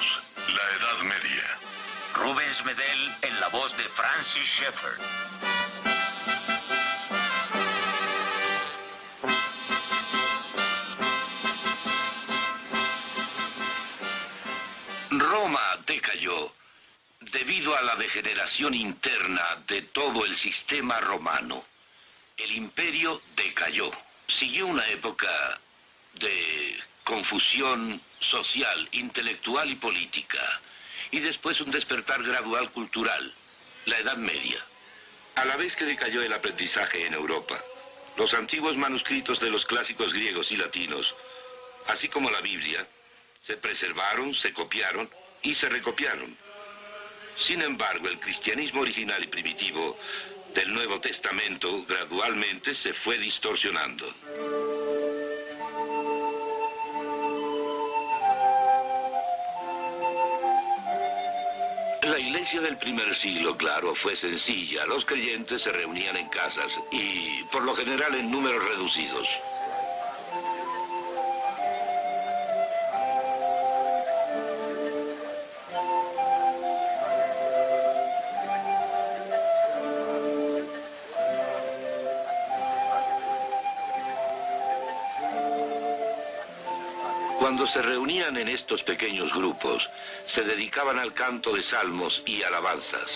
Bienvenidos, la Edad Media. Rubens Medel en la voz de Francis Schaeffer. Roma decayó debido a la degeneración interna de todo el sistema romano. El imperio decayó. Siguió una época de confusión social, intelectual y política, y después un despertar gradual cultural, la Edad Media. A la vez que decayó el aprendizaje en Europa, los antiguos manuscritos de los clásicos griegos y latinos, así como la Biblia, se preservaron, se copiaron y se recopiaron. Sin embargo, el cristianismo original y primitivo del Nuevo Testamento gradualmente se fue distorsionando. La iglesia del primer siglo, claro, fue sencilla. Los creyentes se reunían en casas y, por lo general, en números reducidos. Cuando se reunían en estos pequeños grupos, se dedicaban al canto de salmos y alabanzas.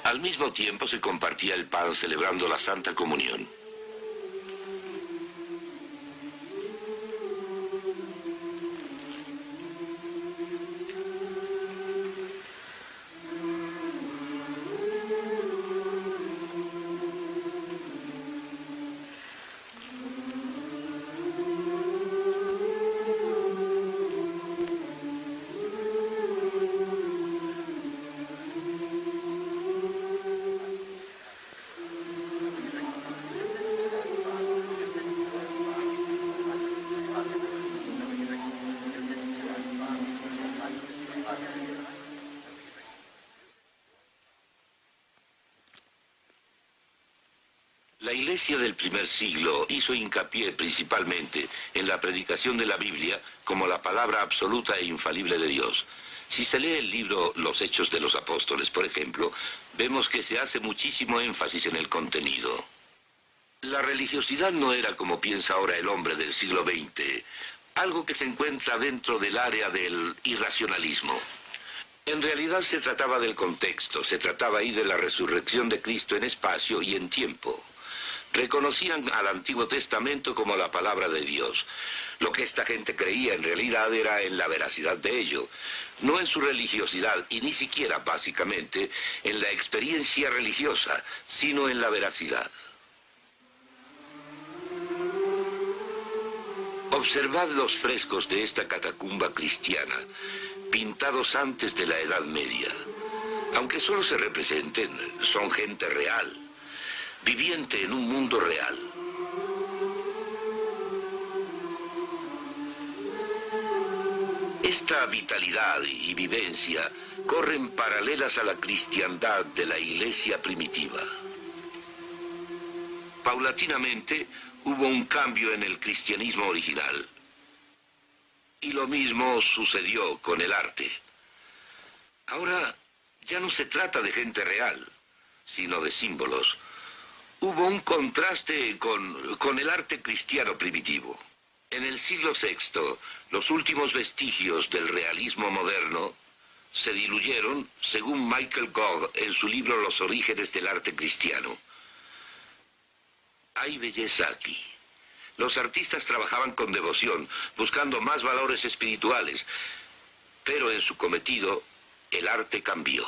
Al mismo tiempo se compartía el pan celebrando la Santa Comunión. La iglesia del primer siglo hizo hincapié principalmente en la predicación de la Biblia como la palabra absoluta e infalible de Dios. Si se lee el libro Los Hechos de los Apóstoles, por ejemplo, vemos que se hace muchísimo énfasis en el contenido. La religiosidad no era, como piensa ahora el hombre del siglo XX, algo que se encuentra dentro del área del irracionalismo. En realidad se trataba del contexto, se trataba ahí de la resurrección de Cristo en espacio y en tiempo. Reconocían al Antiguo Testamento como la palabra de Dios. Lo que esta gente creía en realidad era en la veracidad de ello, no en su religiosidad y ni siquiera básicamente en la experiencia religiosa, sino en la veracidad. Observad los frescos de esta catacumba cristiana, pintados antes de la Edad Media. Aunque solo se representen, son gente real, viviente en un mundo real. Esta vitalidad y vivencia corren paralelas a la cristiandad de la iglesia primitiva. Paulatinamente hubo un cambio en el cristianismo original. Y lo mismo sucedió con el arte. Ahora ya no se trata de gente real, sino de símbolos. Hubo un contraste con el arte cristiano primitivo. En el siglo VI, los últimos vestigios del realismo moderno se diluyeron, según Michael Gogh en su libro Los orígenes del arte cristiano. Hay belleza aquí. Los artistas trabajaban con devoción, buscando más valores espirituales, pero en su cometido, el arte cambió.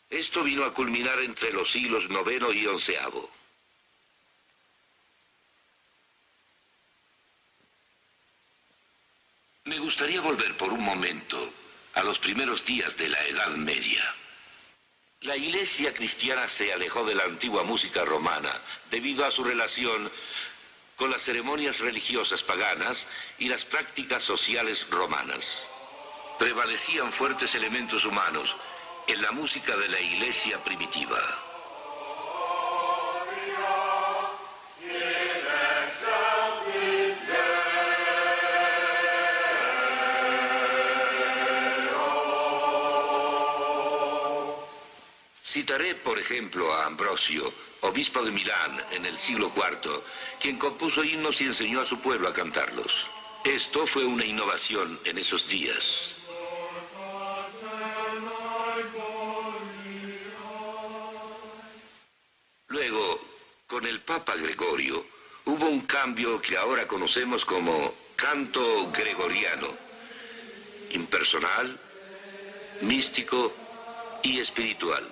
Esto vino a culminar entre los siglos IX y XI. Me gustaría volver por un momento a los primeros días de la Edad Media. La iglesia cristiana se alejó de la antigua música romana debido a su relación con las ceremonias religiosas paganas y las prácticas sociales romanas. Prevalecían fuertes elementos humanos en la música de la iglesia primitiva. Citaré, por ejemplo, a Ambrosio, obispo de Milán en el siglo IV, quien compuso himnos y enseñó a su pueblo a cantarlos. Esto fue una innovación en esos días. Luego, con el Papa Gregorio, hubo un cambio que ahora conocemos como canto gregoriano, impersonal, místico y espiritual.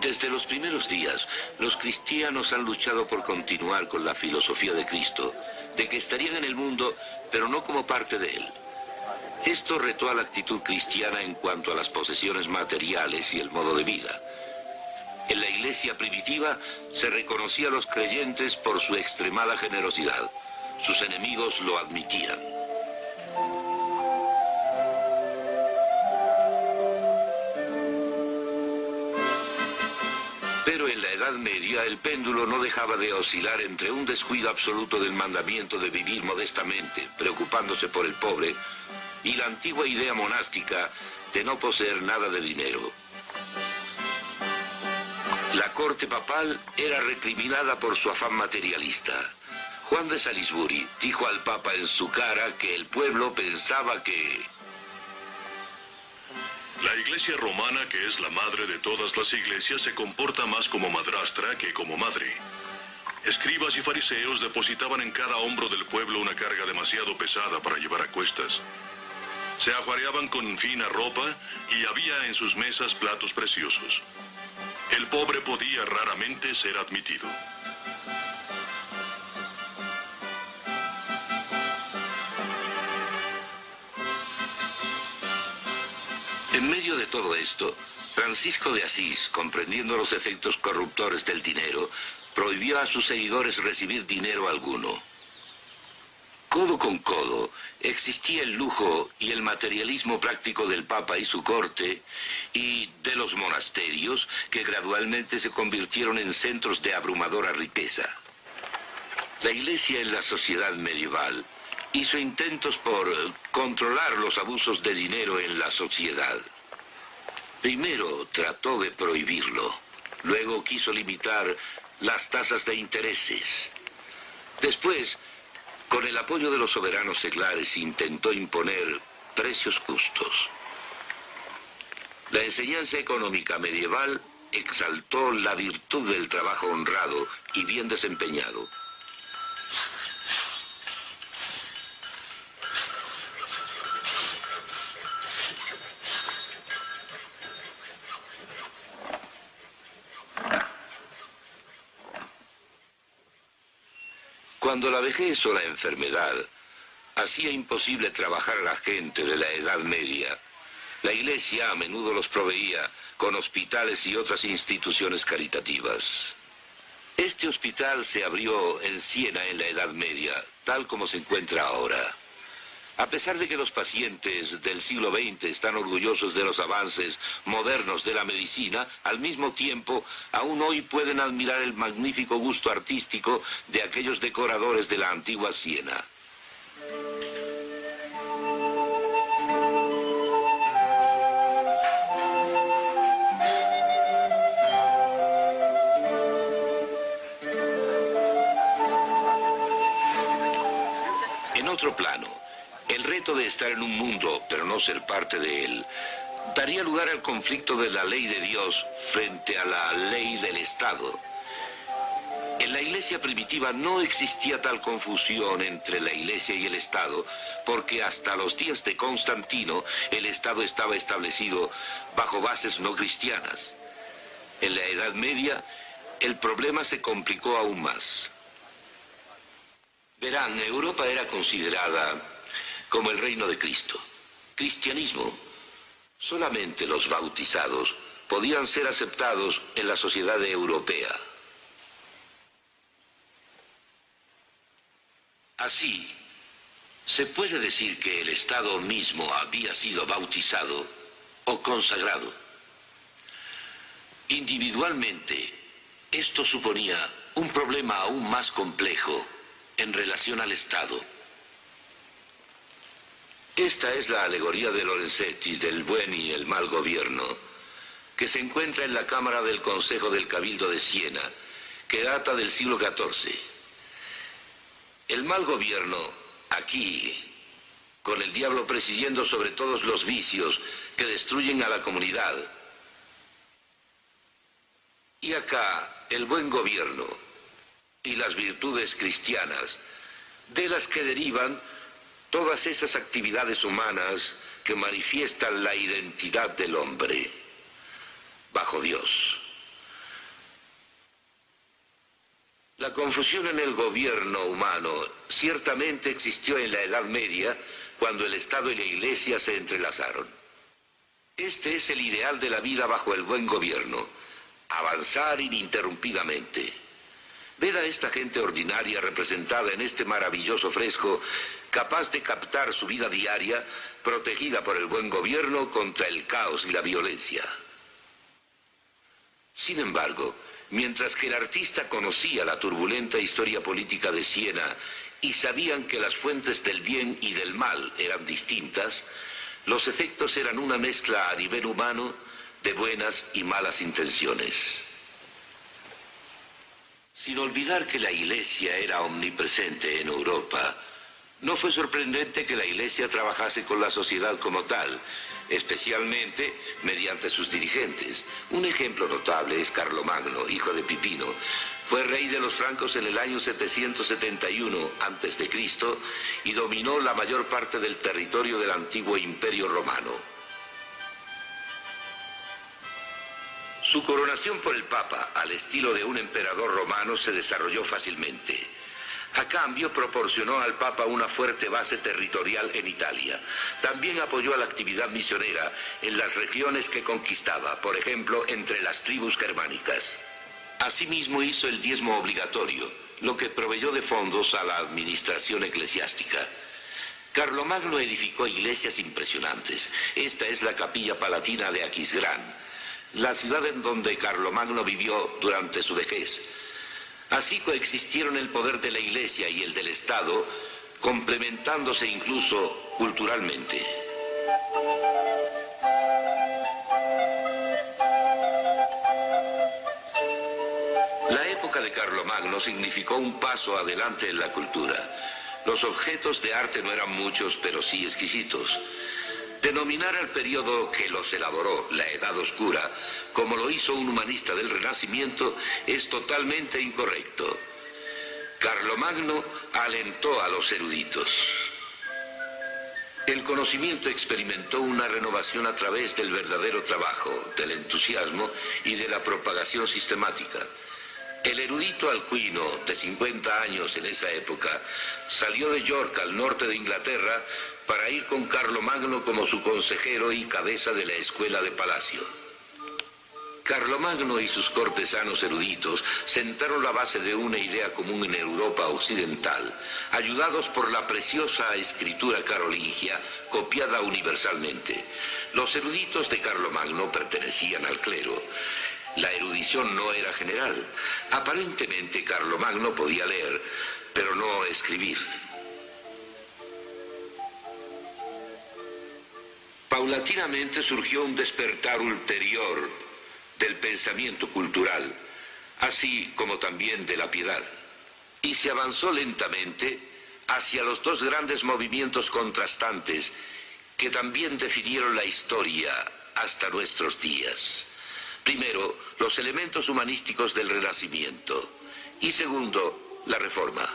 Desde los primeros días, los cristianos han luchado por continuar con la filosofía de Cristo, de que estarían en el mundo, pero no como parte de él. Esto retó a la actitud cristiana en cuanto a las posesiones materiales y el modo de vida. En la iglesia primitiva se reconocía a los creyentes por su extremada generosidad. Sus enemigos lo admitían. Pero en la Edad Media el péndulo no dejaba de oscilar entre un descuido absoluto del mandamiento de vivir modestamente, preocupándose por el pobre, y la antigua idea monástica de no poseer nada de dinero. La corte papal era recriminada por su afán materialista. Juan de Salisbury dijo al Papa en su cara que el pueblo pensaba que... La iglesia romana, que es la madre de todas las iglesias, se comporta más como madrastra que como madre. Escribas y fariseos depositaban en cada hombro del pueblo una carga demasiado pesada para llevar a cuestas. Se ajuareaban con fina ropa y había en sus mesas platos preciosos. El pobre podía raramente ser admitido. En medio de todo esto, Francisco de Asís, comprendiendo los efectos corruptores del dinero, prohibió a sus seguidores recibir dinero alguno. Codo con codo, existía el lujo y el materialismo práctico del Papa y su corte, y de los monasterios, que gradualmente se convirtieron en centros de abrumadora riqueza. La Iglesia en la sociedad medieval hizo intentos por controlar los abusos de dinero en la sociedad. Primero trató de prohibirlo, luego quiso limitar las tasas de intereses. Después, con el apoyo de los soberanos seglares, intentó imponer precios justos. La enseñanza económica medieval exaltó la virtud del trabajo honrado y bien desempeñado. Cuando la vejez o la enfermedad hacía imposible trabajar a la gente de la Edad Media, la Iglesia a menudo los proveía con hospitales y otras instituciones caritativas. Este hospital se abrió en Siena en la Edad Media, tal como se encuentra ahora. A pesar de que los pacientes del siglo XX están orgullosos de los avances modernos de la medicina, al mismo tiempo, aún hoy pueden admirar el magnífico gusto artístico de aquellos decoradores de la antigua Siena. En otro plano, el reto de estar en un mundo, pero no ser parte de él, daría lugar al conflicto de la ley de Dios frente a la ley del Estado. En la iglesia primitiva no existía tal confusión entre la iglesia y el Estado, porque hasta los días de Constantino el Estado estaba establecido bajo bases no cristianas. En la Edad Media el problema se complicó aún más. Verán, Europa era considerada como el reino de Cristo. Cristianismo. Solamente los bautizados podían ser aceptados en la sociedad europea. Así, se puede decir que el Estado mismo había sido bautizado o consagrado. Individualmente, esto suponía un problema aún más complejo en relación al Estado. Esta es la alegoría de Lorenzetti del buen y el mal gobierno, que se encuentra en la Cámara del Consejo del Cabildo de Siena, que data del siglo XIV. El mal gobierno, aquí, con el diablo presidiendo sobre todos los vicios que destruyen a la comunidad. Y acá, el buen gobierno y las virtudes cristianas, de las que derivan todas esas actividades humanas que manifiestan la identidad del hombre bajo Dios. La confusión en el gobierno humano ciertamente existió en la Edad Media, cuando el Estado y la Iglesia se entrelazaron. Este es el ideal de la vida bajo el buen gobierno: avanzar ininterrumpidamente. Ved a esta gente ordinaria representada en este maravilloso fresco, capaz de captar su vida diaria, protegida por el buen gobierno contra el caos y la violencia. Sin embargo, mientras que el artista conocía la turbulenta historia política de Siena y sabían que las fuentes del bien y del mal eran distintas, los efectos eran una mezcla a nivel humano de buenas y malas intenciones. Sin olvidar que la Iglesia era omnipresente en Europa, no fue sorprendente que la Iglesia trabajase con la sociedad como tal, especialmente mediante sus dirigentes. Un ejemplo notable es Carlomagno, hijo de Pipino. Fue rey de los francos en el año 771 a.C. y dominó la mayor parte del territorio del antiguo Imperio Romano. Su coronación por el Papa, al estilo de un emperador romano, se desarrolló fácilmente. A cambio, proporcionó al Papa una fuerte base territorial en Italia. También apoyó a la actividad misionera en las regiones que conquistaba, por ejemplo, entre las tribus germánicas. Asimismo, hizo el diezmo obligatorio, lo que proveyó de fondos a la administración eclesiástica. Carlomagno edificó iglesias impresionantes. Esta es la Capilla Palatina de Aquisgrán, la ciudad en donde Carlomagno vivió durante su vejez. Así coexistieron el poder de la Iglesia y el del Estado, complementándose incluso culturalmente. La época de Carlomagno significó un paso adelante en la cultura. Los objetos de arte no eran muchos, pero sí exquisitos. Denominar al periodo que los elaboró la Edad Oscura, como lo hizo un humanista del Renacimiento, es totalmente incorrecto. Carlomagno alentó a los eruditos. El conocimiento experimentó una renovación a través del verdadero trabajo, del entusiasmo y de la propagación sistemática. El erudito Alcuino, de 50 años en esa época, salió de York, al norte de Inglaterra, para ir con Carlomagno como su consejero y cabeza de la escuela de palacio. Carlomagno y sus cortesanos eruditos sentaron la base de una idea común en Europa occidental, ayudados por la preciosa escritura carolingia, copiada universalmente. Los eruditos de Carlomagno pertenecían al clero. La erudición no era general. Aparentemente Carlomagno podía leer, pero no escribir. Paulatinamente surgió un despertar ulterior del pensamiento cultural, así como también de la piedad, y se avanzó lentamente hacia los dos grandes movimientos contrastantes que también definieron la historia hasta nuestros días. Primero, los elementos humanísticos del Renacimiento, Y segundo, la Reforma.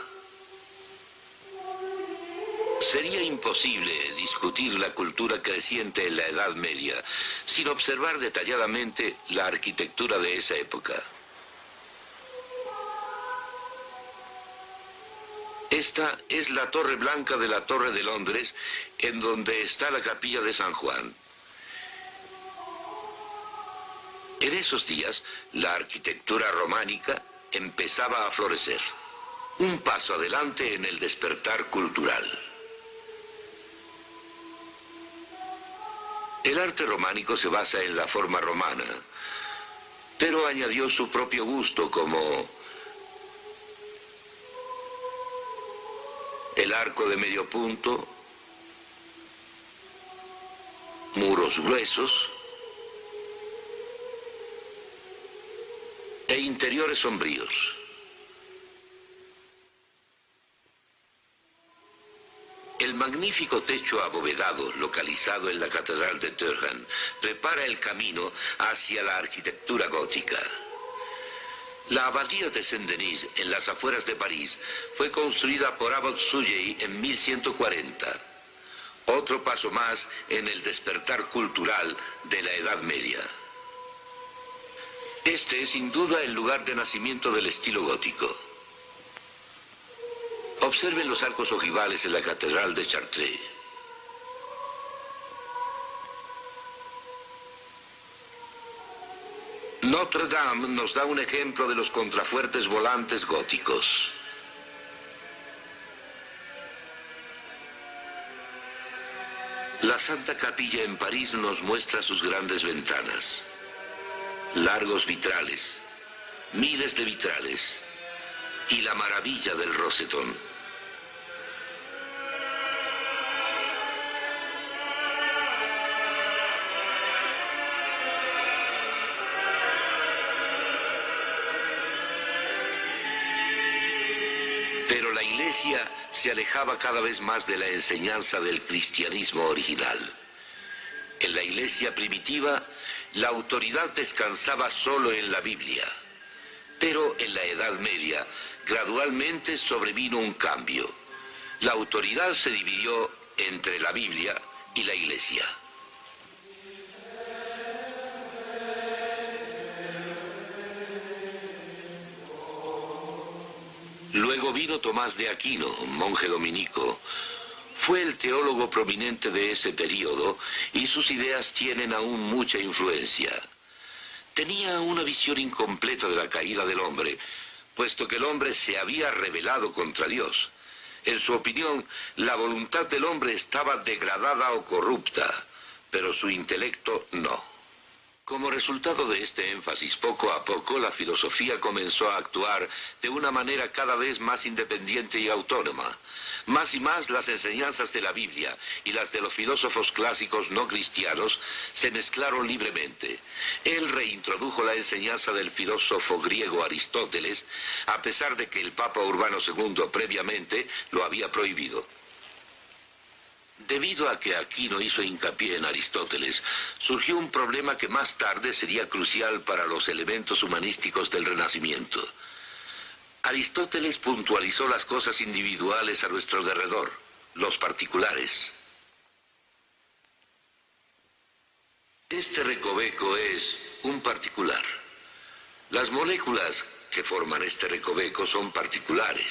Sería imposible discutir la cultura creciente en la Edad Media sin observar detalladamente la arquitectura de esa época. Esta es la Torre Blanca de la Torre de Londres, en donde está la Capilla de San Juan. En esos días, la arquitectura románica empezaba a florecer. Un paso adelante en el despertar cultural. El arte románico se basa en la forma romana, pero añadió su propio gusto, como el arco de medio punto, muros gruesos e interiores sombríos. El magnífico techo abovedado, localizado en la Catedral de Durham, prepara el camino hacia la arquitectura gótica. La abadía de Saint-Denis, en las afueras de París, fue construida por Abbot Suger en 1140. Otro paso más en el despertar cultural de la Edad Media. Este es sin duda el lugar de nacimiento del estilo gótico. Observen los arcos ojivales en la Catedral de Chartres. Notre Dame nos da un ejemplo de los contrafuertes volantes góticos. La Santa Capilla en París nos muestra sus grandes ventanas. Largos vitrales, miles de vitrales, y la maravilla del rosetón. Pero la Iglesia se alejaba cada vez más de la enseñanza del cristianismo original. En la Iglesia primitiva, la autoridad descansaba solo en la Biblia. Pero en la Edad Media, gradualmente sobrevino un cambio. La autoridad se dividió entre la Biblia y la Iglesia. Luego vino Tomás de Aquino, monje dominico. Fue el teólogo prominente de ese período y sus ideas tienen aún mucha influencia. Tenía una visión incompleta de la caída del hombre, puesto que el hombre se había rebelado contra Dios. En su opinión, la voluntad del hombre estaba degradada o corrupta, pero su intelecto no. Como resultado de este énfasis, poco a poco la filosofía comenzó a actuar de una manera cada vez más independiente y autónoma. Más y más las enseñanzas de la Biblia y las de los filósofos clásicos no cristianos se mezclaron libremente. Él reintrodujo la enseñanza del filósofo griego Aristóteles, a pesar de que el Papa Urbano II previamente lo había prohibido. Debido a que Aquino hizo hincapié en Aristóteles, surgió un problema que más tarde sería crucial para los elementos humanísticos del Renacimiento. Aristóteles puntualizó las cosas individuales a nuestro derredor, los particulares. Este recoveco es un particular. Las moléculas que forman este recoveco son particulares.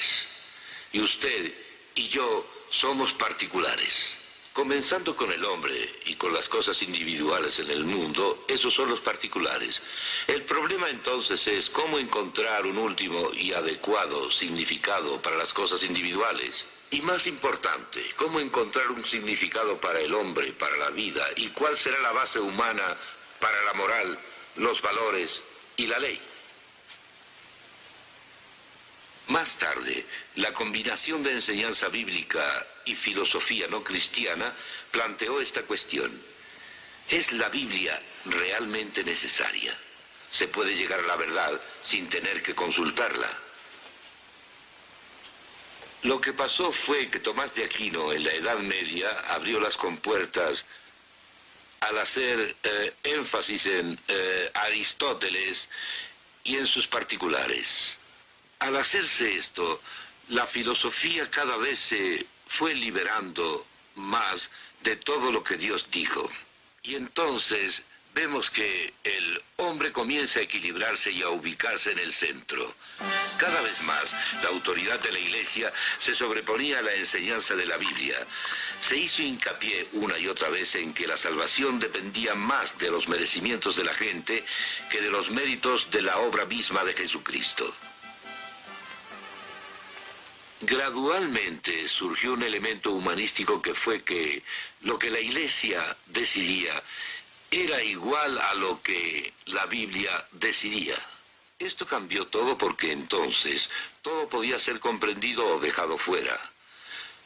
Y usted y yo somos particulares. Comenzando con el hombre y con las cosas individuales en el mundo, esos son los particulares. El problema entonces es cómo encontrar un último y adecuado significado para las cosas individuales. Y más importante, cómo encontrar un significado para el hombre, para la vida, y cuál será la base humana para la moral, los valores y la ley. Más tarde, la combinación de enseñanza bíblica y filosofía no cristiana planteó esta cuestión. ¿Es la Biblia realmente necesaria? ¿Se puede llegar a la verdad sin tener que consultarla? Lo que pasó fue que Tomás de Aquino en la Edad Media abrió las compuertas al hacer énfasis en Aristóteles y en sus particulares. Al hacerse esto, la filosofía cada vez se fue liberando más de todo lo que Dios dijo. Y entonces vemos que el hombre comienza a equilibrarse y a ubicarse en el centro. Cada vez más, la autoridad de la Iglesia se sobreponía a la enseñanza de la Biblia. Se hizo hincapié una y otra vez en que la salvación dependía más de los merecimientos de la gente que de los méritos de la obra misma de Jesucristo. Gradualmente surgió un elemento humanístico que fue que lo que la Iglesia decidía era igual a lo que la Biblia decidía. Esto cambió todo porque entonces todo podía ser comprendido o dejado fuera.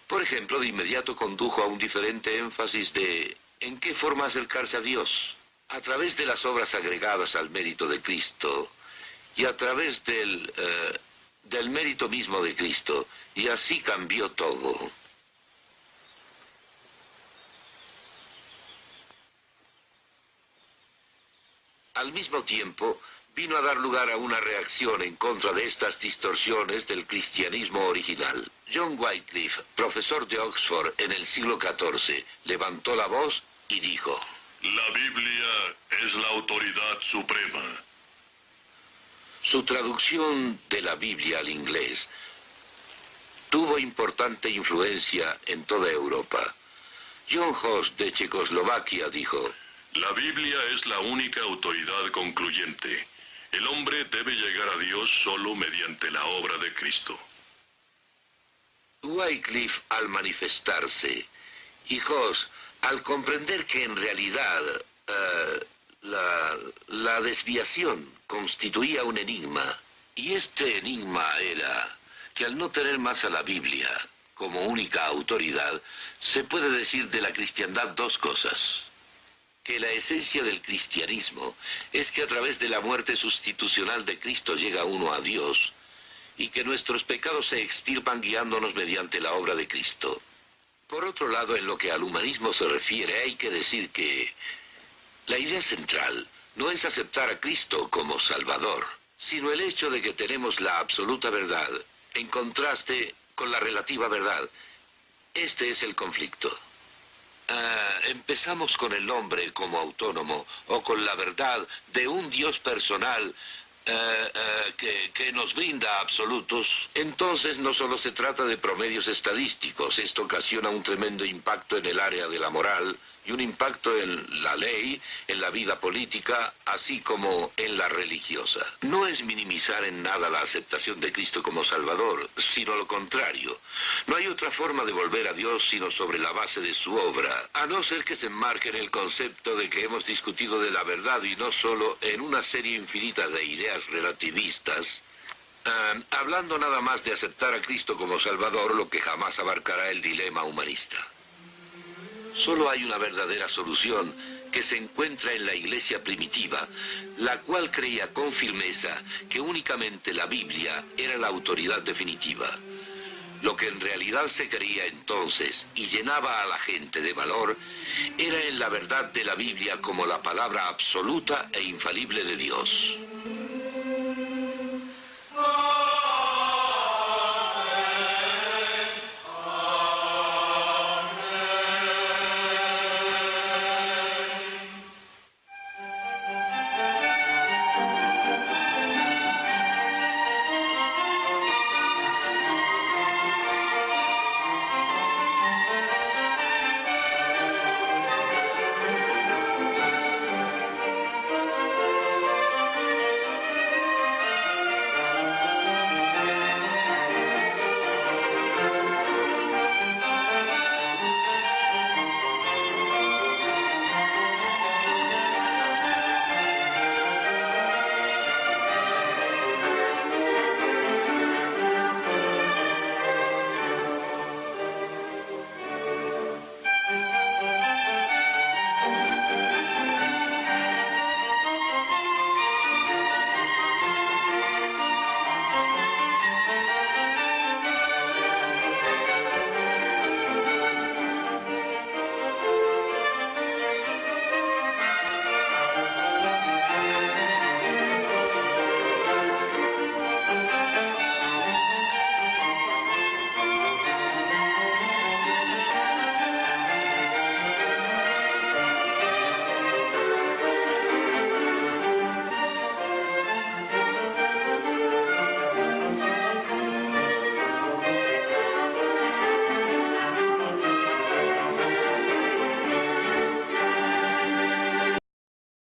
Por ejemplo, de inmediato condujo a un diferente énfasis de en qué forma acercarse a Dios, a través de las obras agregadas al mérito de Cristo y a través del mérito mismo de Cristo, y así cambió todo. Al mismo tiempo, vino a dar lugar a una reacción en contra de estas distorsiones del cristianismo original. John Wycliffe, profesor de Oxford en el siglo XIV, levantó la voz y dijo: La Biblia es la autoridad suprema. Su traducción de la Biblia al inglés tuvo importante influencia en toda Europa. John Hus de Checoslovaquia dijo: La Biblia es la única autoridad concluyente. El hombre debe llegar a Dios solo mediante la obra de Cristo. Wycliffe, al manifestarse, y Hus, al comprender que en realidad la desviación constituía un enigma, y este enigma era que al no tener más a la Biblia como única autoridad, se puede decir de la cristiandad dos cosas: que la esencia del cristianismo es que a través de la muerte sustitucional de Cristo llega uno a Dios, y que nuestros pecados se extirpan guiándonos mediante la obra de Cristo. Por otro lado, en lo que al humanismo se refiere, hay que decir que la idea central no es aceptar a Cristo como Salvador, sino el hecho de que tenemos la absoluta verdad, en contraste con la relativa verdad. Este es el conflicto. Empezamos con el hombre como autónomo, o con la verdad de un Dios personal que nos brinda absolutos. Entonces no solo se trata de promedios estadísticos. Esto ocasiona un tremendo impacto en el área de la moral y un impacto en la ley, en la vida política, así como en la religiosa. No es minimizar en nada la aceptación de Cristo como Salvador, sino lo contrario. No hay otra forma de volver a Dios sino sobre la base de su obra, a no ser que se enmarque en el concepto de que hemos discutido de la verdad y no solo en una serie infinita de ideas relativistas, hablando nada más de aceptar a Cristo como Salvador, lo que jamás abarcará el dilema humanista. Solo hay una verdadera solución que se encuentra en la Iglesia primitiva, la cual creía con firmeza que únicamente la Biblia era la autoridad definitiva. Lo que en realidad se creía entonces y llenaba a la gente de valor era en la verdad de la Biblia como la palabra absoluta e infalible de Dios.